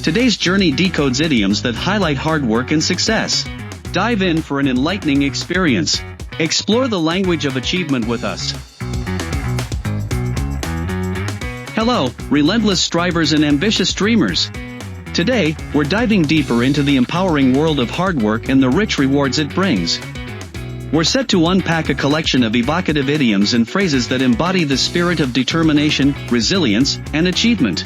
Today's journey decodes idioms that highlight hard work and success. Dive in for an enlightening experience. Explore the language of achievement with us. Hello, relentless strivers and ambitious dreamers. Today, we're diving deeper into the empowering world of hard work and the rich rewards it brings. We're set to unpack a collection of evocative idioms and phrases that embody the spirit of determination, resilience, and achievement.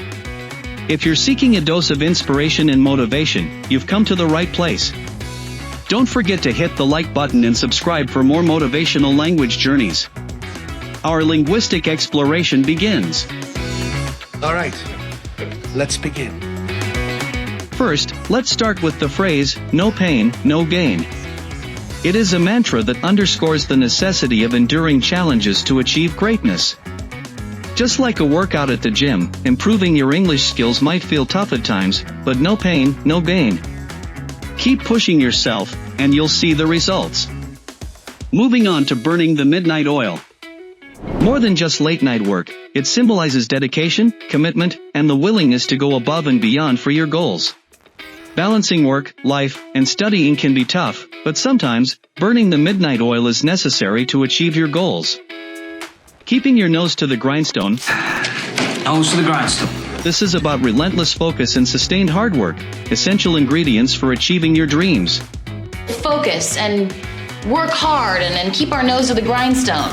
If you're seeking a dose of inspiration and motivation, you've come to the right place. Don't forget to hit the like button and subscribe for more motivational language journeys. Our linguistic exploration begins. All right, let's begin. First, let's start with the phrase, no pain, no gain. It is a mantra that underscores the necessity of enduring challenges to achieve greatness. Just like a workout at the gym, improving your English skills might feel tough at times, but no pain, no gain. Keep pushing yourself, and you'll see the results. Moving on to burning the midnight oil. More than just late-night work, it symbolizes dedication, commitment, and the willingness to go above and beyond for your goals. Balancing work, life, and studying can be tough, but sometimes, burning the midnight oil is necessary to achieve your goals. Keeping your nose to the grindstone. Nose to the grindstone. This is about relentless focus and sustained hard work, essential ingredients for achieving your dreams. Focus and work hard and keep our nose to the grindstone.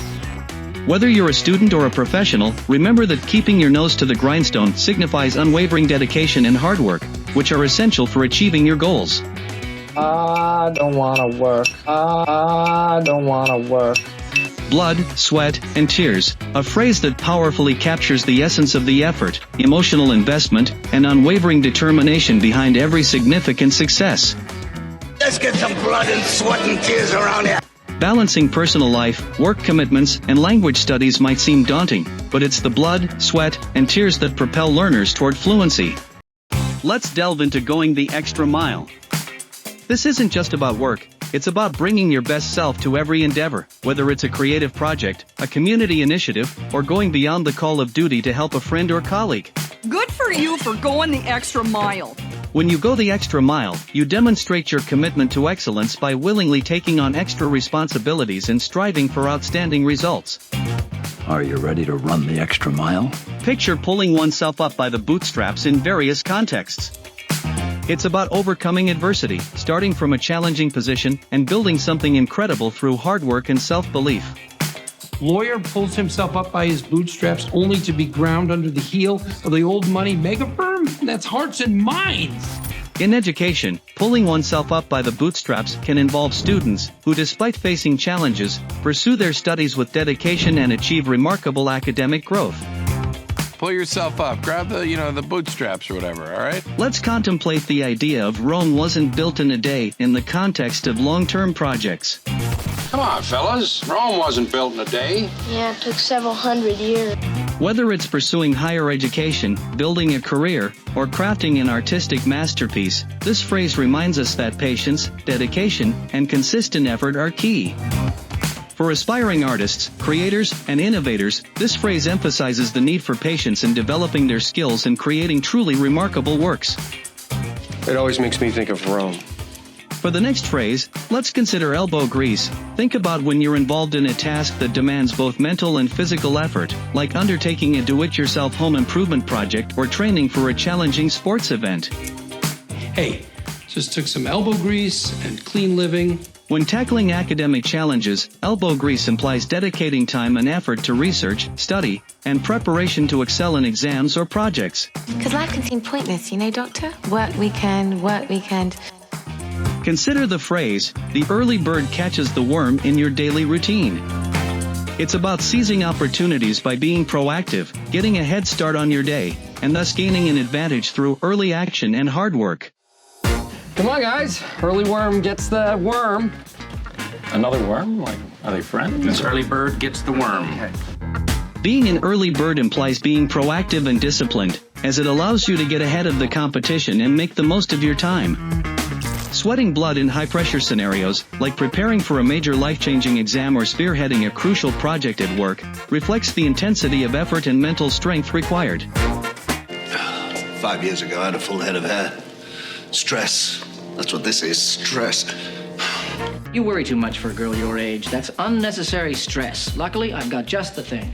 Whether you're a student or a professional, remember that keeping your nose to the grindstone signifies unwavering dedication and hard work, which are essential for achieving your goals. I don't wanna work. I don't wanna work. Blood, sweat, and tears, a phrase that powerfully captures the essence of the effort, emotional investment, and unwavering determination behind every significant success. Let's get some blood and sweat and tears around here. Balancing personal life, work commitments, and language studies might seem daunting, but it's the blood, sweat, and tears that propel learners toward fluency. Let's delve into going the extra mile. This isn't just about work, it's about bringing your best self to every endeavor, whether it's a creative project, a community initiative, or going beyond the call of duty to help a friend or colleague. Good for you for going the extra mile. When you go the extra mile, you demonstrate your commitment to excellence by willingly taking on extra responsibilities and striving for outstanding results. Are you ready to run the extra mile? Picture pulling oneself up by the bootstraps in various contexts. It's about overcoming adversity, starting from a challenging position, and building something incredible through hard work and self-belief. Lawyer pulls himself up by his bootstraps only to be ground under the heel of the old money mega firm? That's hearts and minds. In education, pulling oneself up by the bootstraps can involve students who, despite facing challenges, pursue their studies with dedication and achieve remarkable academic growth. Pull yourself up, grab the bootstraps or whatever, all right? Let's contemplate the idea of Rome wasn't built in a day in the context of long-term projects. Come on, fellas. Rome wasn't built in a day. Yeah, it took several hundred years. Whether it's pursuing higher education, building a career, or crafting an artistic masterpiece, this phrase reminds us that patience, dedication, and consistent effort are key. For aspiring artists, creators, and innovators, this phrase emphasizes the need for patience in developing their skills and creating truly remarkable works. It always makes me think of Rome. For the next phrase, let's consider elbow grease. Think about when you're involved in a task that demands both mental and physical effort, like undertaking a do-it-yourself home improvement project or training for a challenging sports event. Hey, just took some elbow grease and clean living. When tackling academic challenges, elbow grease implies dedicating time and effort to research, study, and preparation to excel in exams or projects. Because life can seem pointless, Doctor? Work weekend, work weekend. Consider the phrase, the early bird catches the worm in your daily routine. It's about seizing opportunities by being proactive, getting a head start on your day, and thus gaining an advantage through early action and hard work. Come on, guys. Early worm gets the worm. Another worm? Like, are they friends? This early bird gets the worm. Being an early bird implies being proactive and disciplined, as it allows you to get ahead of the competition and make the most of your time. Sweating blood in high-pressure scenarios, like preparing for a major life-changing exam or spearheading a crucial project at work, reflects the intensity of effort and mental strength required. 5 years ago, I had a full head of hair. Stress. That's what this is, stress. You worry too much for a girl your age. That's unnecessary stress. Luckily, I've got just the thing.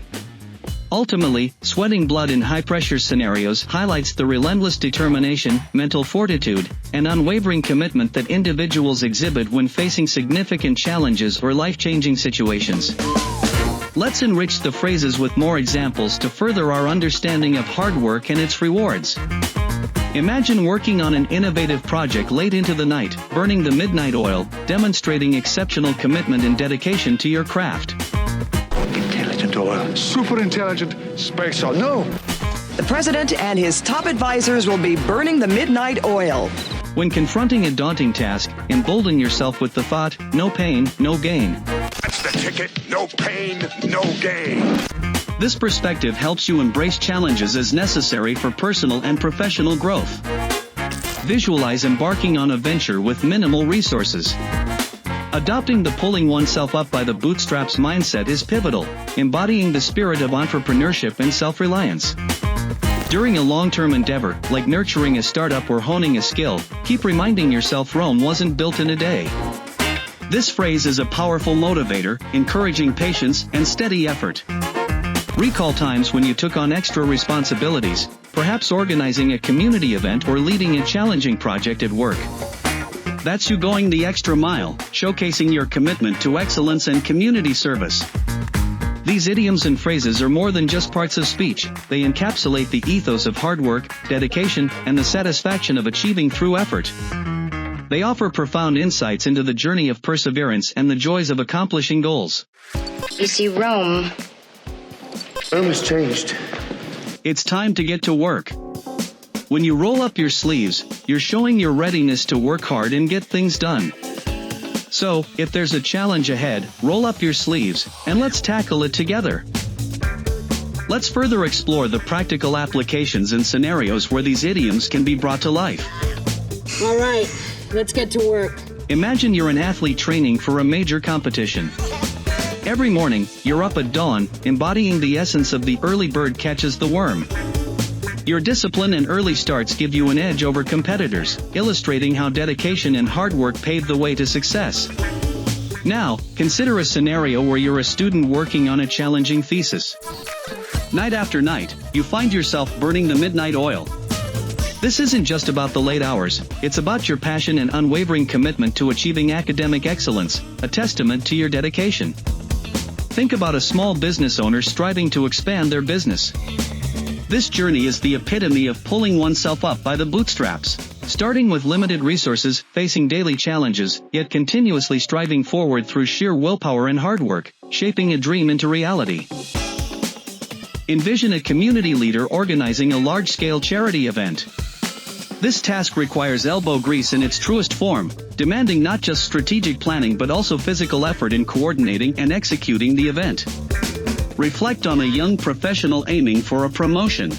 Ultimately, sweating blood in high-pressure scenarios highlights the relentless determination, mental fortitude, and unwavering commitment that individuals exhibit when facing significant challenges or life-changing situations. Let's enrich the phrases with more examples to further our understanding of hard work and its rewards. Imagine working on an innovative project late into the night, burning the midnight oil, demonstrating exceptional commitment and dedication to your craft. Intelligent oil. Super intelligent space oil. No! The president and his top advisors will be burning the midnight oil. When confronting a daunting task, embolden yourself with the thought, no pain, no gain. That's the ticket. No pain, no gain. This perspective helps you embrace challenges as necessary for personal and professional growth. Visualize embarking on a venture with minimal resources. Adopting the pulling oneself up by the bootstraps mindset is pivotal, embodying the spirit of entrepreneurship and self-reliance. During a long-term endeavor, like nurturing a startup or honing a skill, keep reminding yourself Rome wasn't built in a day. This phrase is a powerful motivator, encouraging patience and steady effort. Recall times when you took on extra responsibilities, perhaps organizing a community event or leading a challenging project at work. That's you going the extra mile, showcasing your commitment to excellence and community service. These idioms and phrases are more than just parts of speech. They encapsulate the ethos of hard work, dedication, and the satisfaction of achieving through effort. They offer profound insights into the journey of perseverance and the joys of accomplishing goals. You see, Rome has changed. It's time to get to work. When you roll up your sleeves, you're showing your readiness to work hard and get things done. So, if there's a challenge ahead, roll up your sleeves, and let's tackle it together. Let's further explore the practical applications and scenarios where these idioms can be brought to life. All right, let's get to work. Imagine you're an athlete training for a major competition. Every morning, you're up at dawn, embodying the essence of the early bird catches the worm. Your discipline and early starts give you an edge over competitors, illustrating how dedication and hard work pave the way to success. Now, consider a scenario where you're a student working on a challenging thesis. Night after night, you find yourself burning the midnight oil. This isn't just about the late hours, it's about your passion and unwavering commitment to achieving academic excellence, a testament to your dedication. Think about a small business owner striving to expand their business. This journey is the epitome of pulling oneself up by the bootstraps, starting with limited resources, facing daily challenges, yet continuously striving forward through sheer willpower and hard work, shaping a dream into reality. Envision a community leader organizing a large-scale charity event. This task requires elbow grease in its truest form, demanding not just strategic planning but also physical effort in coordinating and executing the event. Reflect on a young professional aiming for a promotion.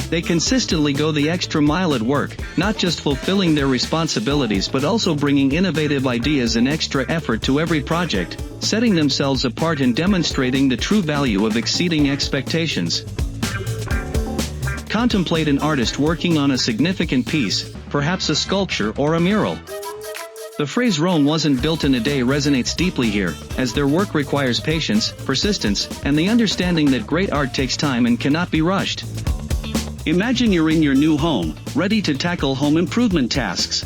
They consistently go the extra mile at work, not just fulfilling their responsibilities but also bringing innovative ideas and extra effort to every project, setting themselves apart and demonstrating the true value of exceeding expectations. Contemplate an artist working on a significant piece, perhaps a sculpture or a mural. The phrase "Rome wasn't built in a day" resonates deeply here, as their work requires patience, persistence, and the understanding that great art takes time and cannot be rushed. Imagine you're in your new home, ready to tackle home improvement tasks.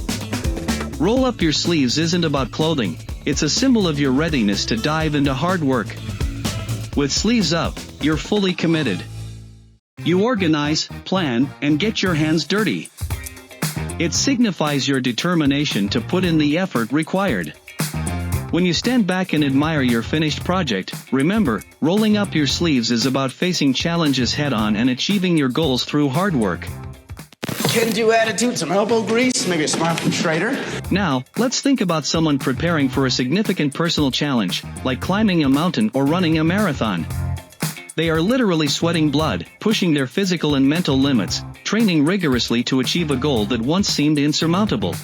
Roll up your sleeves isn't about clothing, it's a symbol of your readiness to dive into hard work. With sleeves up, you're fully committed. You organize, plan, and get your hands dirty. It signifies your determination to put in the effort required. When you stand back and admire your finished project, remember, rolling up your sleeves is about facing challenges head-on and achieving your goals through hard work. Can-do attitude, some elbow grease, maybe a smile from Schrader. Now, let's think about someone preparing for a significant personal challenge, like climbing a mountain or running a marathon. They are literally sweating blood, pushing their physical and mental limits, training rigorously to achieve a goal that once seemed insurmountable.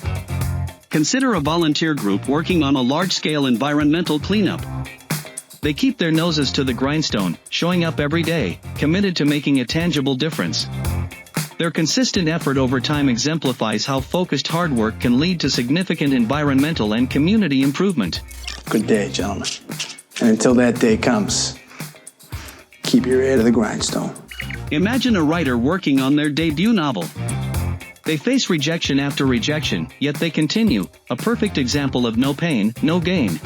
Consider a volunteer group working on a large-scale environmental cleanup. They keep their noses to the grindstone, showing up every day, committed to making a tangible difference. Their consistent effort over time exemplifies how focused hard work can lead to significant environmental and community improvement. Good day, gentlemen. And until that day comes, keep your ear to the grindstone. Imagine a writer working on their debut novel. They face rejection after rejection, yet they continue, a perfect example of no pain, no gain.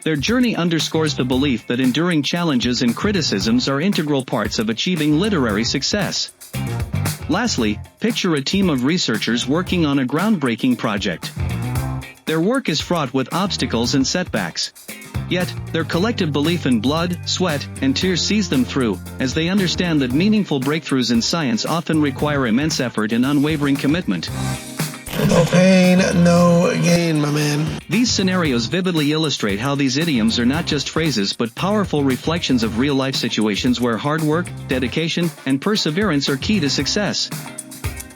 Their journey underscores the belief that enduring challenges and criticisms are integral parts of achieving literary success. Lastly, picture a team of researchers working on a groundbreaking project. Their work is fraught with obstacles and setbacks. Yet, their collective belief in blood, sweat, and tears sees them through, as they understand that meaningful breakthroughs in science often require immense effort and unwavering commitment. No pain, no gain, my man. These scenarios vividly illustrate how these idioms are not just phrases but powerful reflections of real-life situations where hard work, dedication, and perseverance are key to success.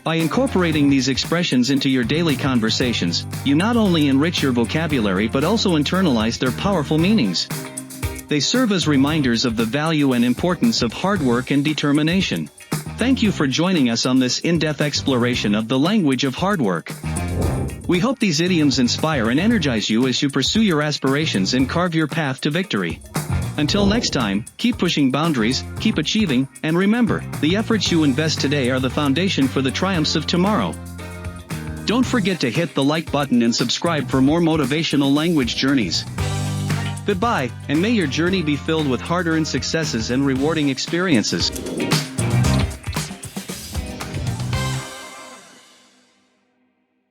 By incorporating these expressions into your daily conversations, you not only enrich your vocabulary but also internalize their powerful meanings. They serve as reminders of the value and importance of hard work and determination. Thank you for joining us on this in-depth exploration of the language of hard work. We hope these idioms inspire and energize you as you pursue your aspirations and carve your path to victory. Until next time, keep pushing boundaries, keep achieving, and remember, the efforts you invest today are the foundation for the triumphs of tomorrow. Don't forget to hit the like button and subscribe for more motivational language journeys. Goodbye, and may your journey be filled with hard-earned successes and rewarding experiences.